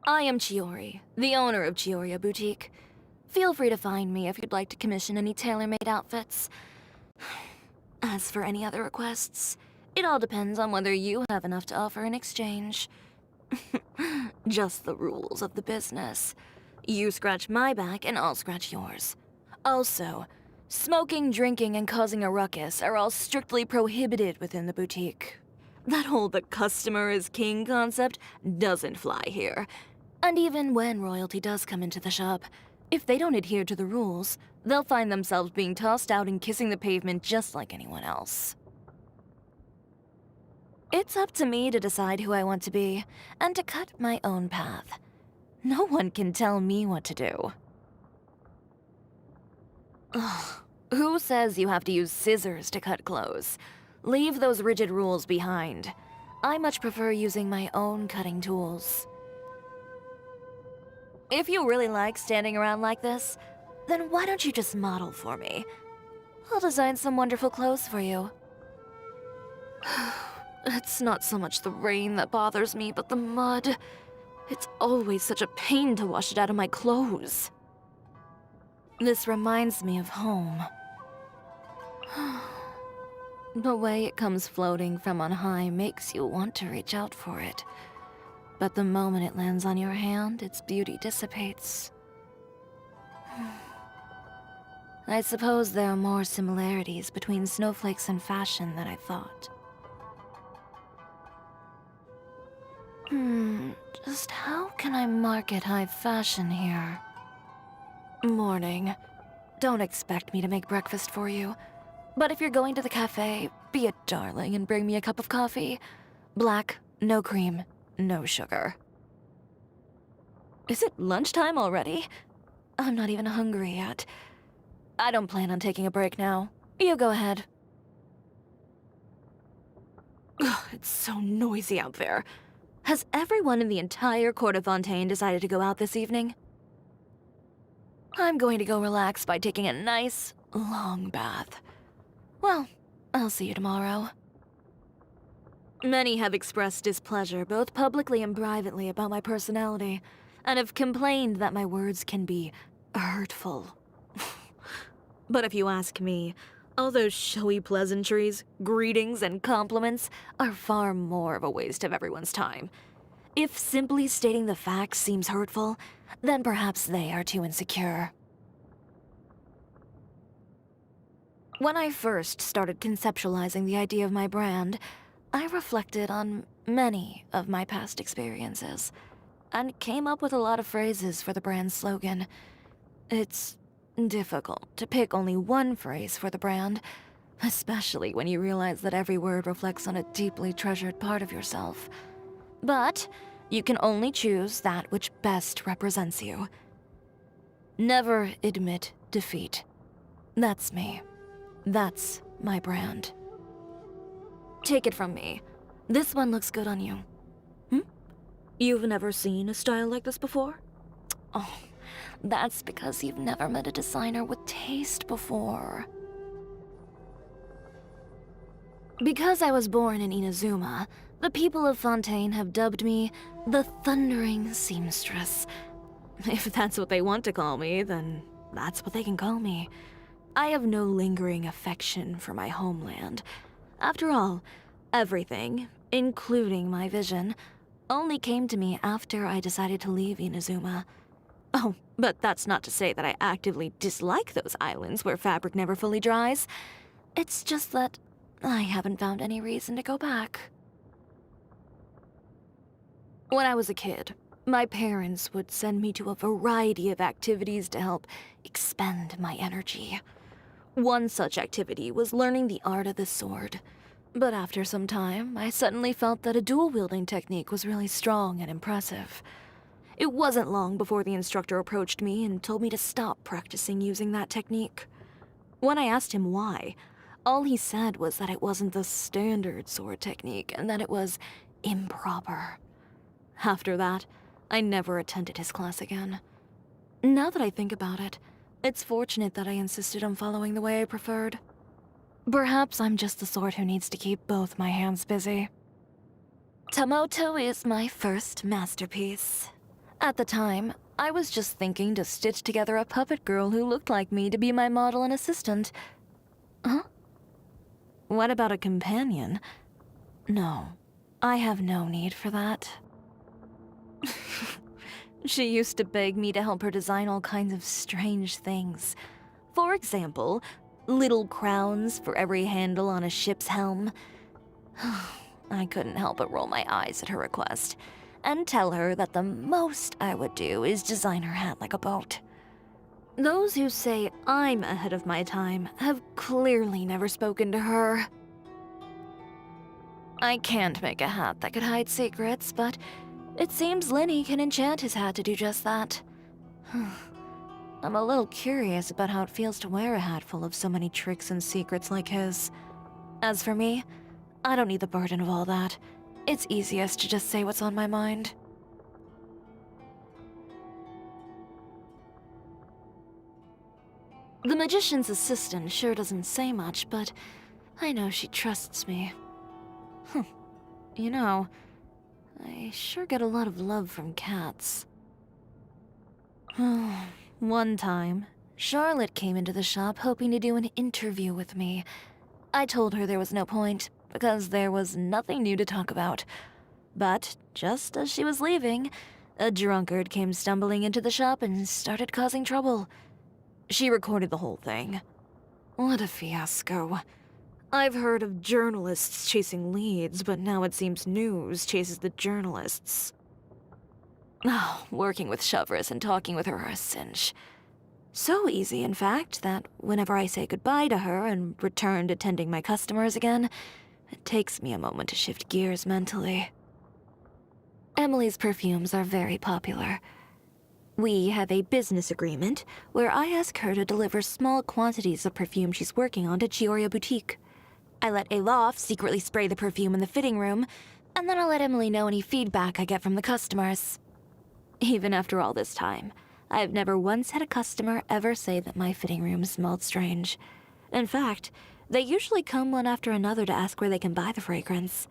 I am Chiori, the owner of Chiori Boutique. Feel free to find me if you'd like to commission any tailor-made outfits. As for any other requests, it all depends on whether you have enough to offer in exchange. Just the rules of the business. You scratch my back and I'll scratch yours. Also, smoking, drinking, and causing a ruckus are all strictly prohibited within the boutique. That whole "the customer is king" concept doesn't fly here. And even when royalty does come into the shop, if they don't adhere to the rules, they'll find themselves being tossed out and kissing the pavement just like anyone else. It's up to me to decide who I want to be, and to cut my own path. No one can tell me what to do. Ugh. Who says you have to use scissors to cut clothes? Leave those rigid rules behind. I much prefer using my own cutting tools. If you really like standing around like this, then why don't you just model for me? I'll design some wonderful clothes for you. It's not so much the rain that bothers me, but the mud. It's always such a pain to wash it out of my clothes. This reminds me of home. The way it comes floating from on high makes you want to reach out for it. But the moment it lands on your hand, its beauty dissipates. I suppose there are more similarities between snowflakes and fashion than I thought. Just how can I market high fashion here? Morning. Don't expect me to make breakfast for you. But if you're going to the cafe, be a darling and bring me a cup of coffee. Black, no cream, no sugar. Is it lunchtime already? I'm not even hungry yet. I don't plan on taking a break now. You go ahead. Ugh, it's so noisy out there. Has everyone in the entire court of Fontaine decided to go out this evening? I'm going to go relax by taking a nice, long bath. Well, I'll see you tomorrow. Many have expressed displeasure, both publicly and privately, about my personality, and have complained that my words can be hurtful. But if you ask me, all those showy pleasantries, greetings, and compliments are far more of a waste of everyone's time. If simply stating the facts seems hurtful, then perhaps they are too insecure. When I first started conceptualizing the idea of my brand, I reflected on many of my past experiences, and came up with a lot of phrases for the brand's slogan. It's difficult to pick only one phrase for the brand, especially when you realize that every word reflects on a deeply treasured part of yourself. But you can only choose that which best represents you. Never admit defeat. That's me. That's my brand. Take it from me. This one looks good on you. You've never seen a style like this before? Oh, that's because you've never met a designer with taste before. Because I was born in Inazuma, the people of Fontaine have dubbed me the Thundering Seamstress. If that's what they want to call me, then that's what they can call me. I have no lingering affection for my homeland. After all, everything, including my vision, only came to me after I decided to leave Inazuma. Oh, but that's not to say that I actively dislike those islands where fabric never fully dries. It's just that I haven't found any reason to go back. When I was a kid, my parents would send me to a variety of activities to help expend my energy. One such activity was learning the art of the sword. But after some time, I suddenly felt that a dual-wielding technique was really strong and impressive. It wasn't long before the instructor approached me and told me to stop practicing using that technique. When I asked him why, all he said was that it wasn't the standard sword technique and that it was improper. After that, I never attended his class again. Now that I think about it, it's fortunate that I insisted on following the way I preferred. Perhaps I'm just the sort who needs to keep both my hands busy. Tomoto is my first masterpiece. At the time, I was just thinking to stitch together a puppet girl who looked like me to be my model and assistant. Huh? What about a companion? No, I have no need for that. She used to beg me to help her design all kinds of strange things. For example, little crowns for every handle on a ship's helm. I couldn't help but roll my eyes at her request, and tell her that the most I would do is design her hat like a boat. Those who say I'm ahead of my time have clearly never spoken to her. I can't make a hat that could hide secrets, but it seems Linny can enchant his hat to do just that. I'm a little curious about how it feels to wear a hat full of so many tricks and secrets like his. As for me, I don't need the burden of all that. It's easiest to just say what's on my mind. The magician's assistant sure doesn't say much, but I know she trusts me. You know, I sure get a lot of love from cats. One time, Charlotte came into the shop hoping to do an interview with me. I told her there was no point, because there was nothing new to talk about. But just as she was leaving, a drunkard came stumbling into the shop and started causing trouble. She recorded the whole thing. What a fiasco. I've heard of journalists chasing leads, but now it seems news chases the journalists. Oh, working with Chevres and talking with her are a cinch. So easy, in fact, that whenever I say goodbye to her and return to tending my customers again, it takes me a moment to shift gears mentally. Emily's perfumes are very popular. We have a business agreement where I ask her to deliver small quantities of perfume she's working on to Chiori Boutique. I let Alof secretly spray the perfume in the fitting room, and then I'll let Emily know any feedback I get from the customers. Even after all this time, I've never once had a customer ever say that my fitting room smelled strange. In fact, they usually come one after another to ask where they can buy the fragrance.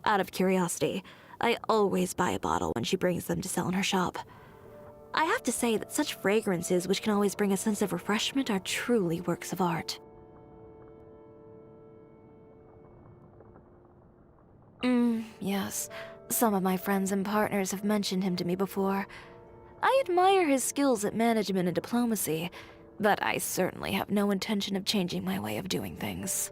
Out of curiosity, I always buy a bottle when she brings them to sell in her shop. I have to say that such fragrances which can always bring a sense of refreshment are truly works of art. Yes. Some of my friends and partners have mentioned him to me before. I admire his skills at management and diplomacy, but I certainly have no intention of changing my way of doing things.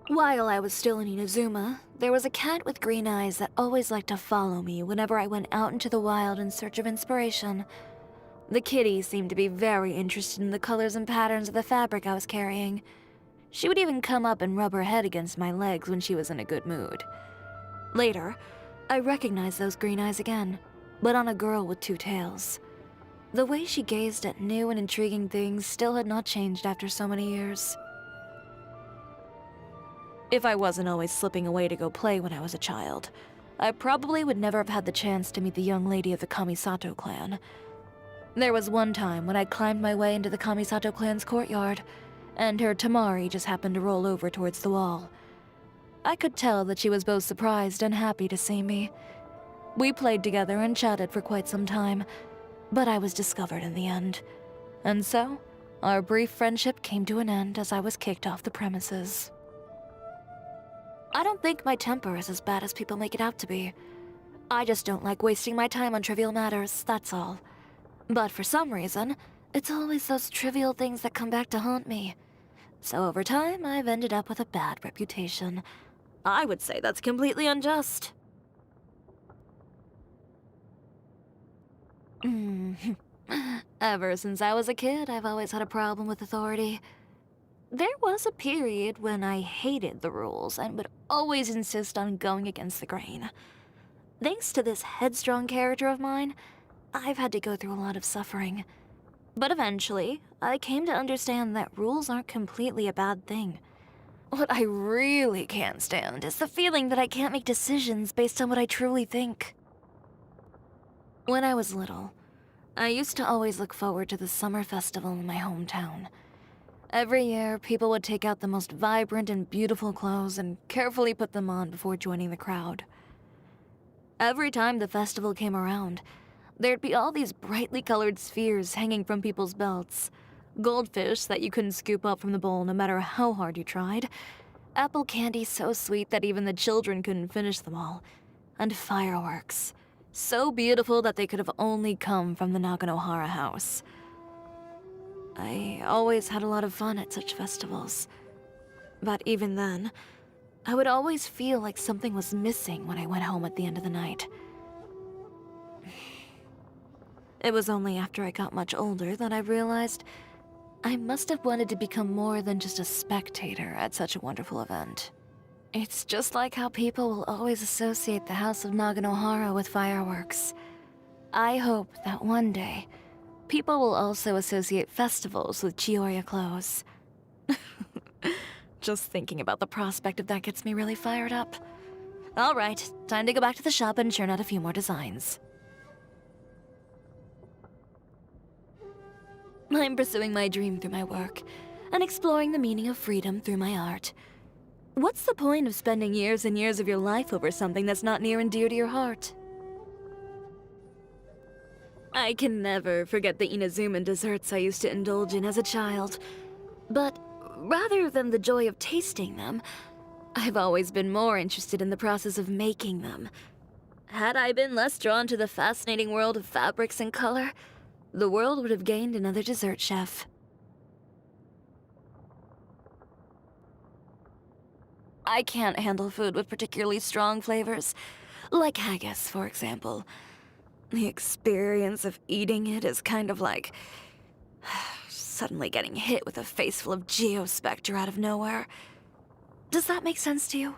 While I was still in Inazuma, there was a cat with green eyes that always liked to follow me whenever I went out into the wild in search of inspiration. The kitty seemed to be very interested in the colors and patterns of the fabric I was carrying. She would even come up and rub her head against my legs when she was in a good mood. Later, I recognized those green eyes again, but on a girl with two tails. The way she gazed at new and intriguing things still had not changed after so many years. If I wasn't always slipping away to go play when I was a child, I probably would never have had the chance to meet the young lady of the Kamisato clan. There was one time when I climbed my way into the Kamisato clan's courtyard, and her Tamari just happened to roll over towards the wall. I could tell that she was both surprised and happy to see me. We played together and chatted for quite some time, but I was discovered in the end. And so, our brief friendship came to an end as I was kicked off the premises. I don't think my temper is as bad as people make it out to be. I just don't like wasting my time on trivial matters, that's all. But for some reason, it's always those trivial things that come back to haunt me. So over time, I've ended up with a bad reputation. I would say that's completely unjust. Ever since I was a kid, I've always had a problem with authority. There was a period when I hated the rules and would always insist on going against the grain. Thanks to this headstrong character of mine, I've had to go through a lot of suffering. But eventually, I came to understand that rules aren't completely a bad thing. What I really can't stand is the feeling that I can't make decisions based on what I truly think. When I was little, I used to always look forward to the summer festival in my hometown. Every year, people would take out the most vibrant and beautiful clothes and carefully put them on before joining the crowd. Every time the festival came around, there'd be all these brightly colored spheres hanging from people's belts, goldfish that you couldn't scoop up from the bowl no matter how hard you tried, apple candy so sweet that even the children couldn't finish them all, and fireworks so beautiful that they could have only come from the Naganohara house. I always had a lot of fun at such festivals. But even then, I would always feel like something was missing when I went home at the end of the night. It was only after I got much older that I realized I must have wanted to become more than just a spectator at such a wonderful event. It's just like how people will always associate the House of Naganohara with fireworks. I hope that one day, people will also associate festivals with Chiori clothes. Just thinking about the prospect of that gets me really fired up. Alright, time to go back to the shop and churn out a few more designs. I'm pursuing my dream through my work, and exploring the meaning of freedom through my art. What's the point of spending years and years of your life over something that's not near and dear to your heart? I can never forget the Inazuman desserts I used to indulge in as a child. But rather than the joy of tasting them, I've always been more interested in the process of making them. Had I been less drawn to the fascinating world of fabrics and color, the world would have gained another dessert chef. I can't handle food with particularly strong flavors, like haggis, for example. The experience of eating it is kind of like suddenly getting hit with a face full of geospectre out of nowhere. Does that make sense to you?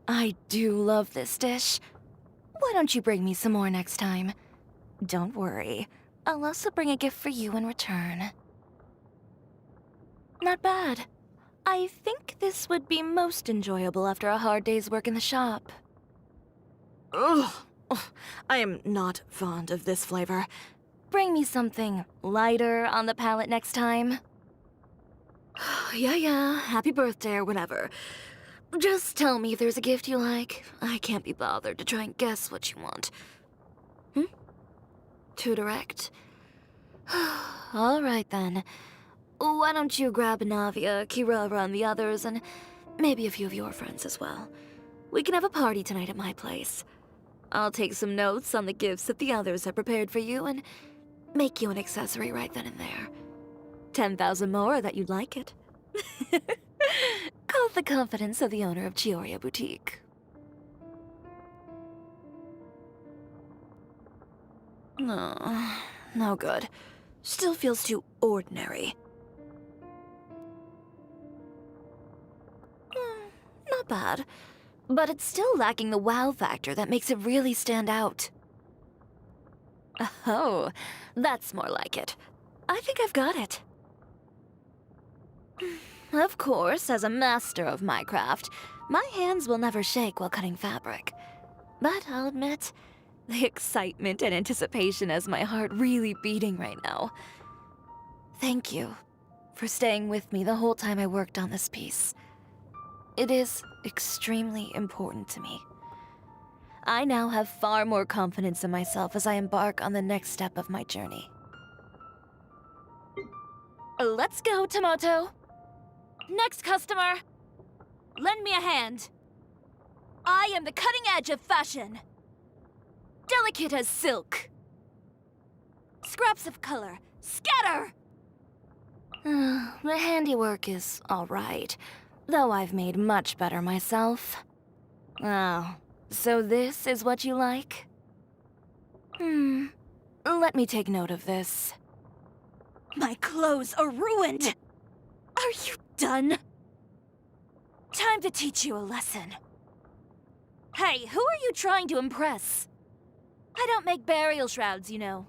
I do love this dish. Why don't you bring me some more next time? Don't worry, I'll also bring a gift for you in return. Not bad. I think this would be most enjoyable after a hard day's work in the shop. Ugh. I am not fond of this flavor. Bring me something lighter on the palate next time. Yeah, happy birthday or whatever. Just tell me if there's a gift you like. I can't be bothered to try and guess what you want. Too direct? Alright then. Why don't you grab Navia, Kirara, and the others, and maybe a few of your friends as well. We can have a party tonight at my place. I'll take some notes on the gifts that the others have prepared for you and make you an accessory right then and there. 10,000 more that you'd like it. Call it the confidence of the owner of Chiori Boutique. No good. Still feels too ordinary. Not bad. But it's still lacking the wow factor that makes it really stand out. Oh, that's more like it. I think I've got it. Of course, as a master of my craft, my hands will never shake while cutting fabric. But I'll admit, the excitement and anticipation has my heart really beating right now. Thank you for staying with me the whole time I worked on this piece. It is extremely important to me. I now have far more confidence in myself as I embark on the next step of my journey. Let's go, Tomoto! Next customer! Lend me a hand. I am the cutting edge of fashion. Delicate as silk. Scraps of color. Scatter! The handiwork is alright, though I've made much better myself. Oh, so this is what you like? Let me take note of this. My clothes are ruined! Are you done? Time to teach you a lesson. Hey, who are you trying to impress? I don't make burial shrouds, you know.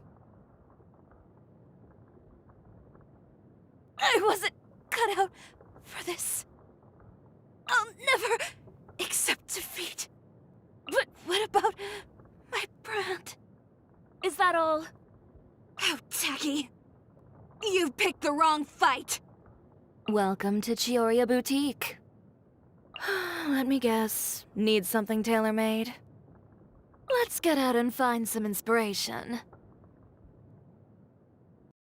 I wasn't cut out for this. I'll never accept defeat. But what about my brand? Is that all? Tacky, you've picked the wrong fight. Welcome to Chiori Boutique. Let me guess. Need something tailor-made? Let's get out and find some inspiration.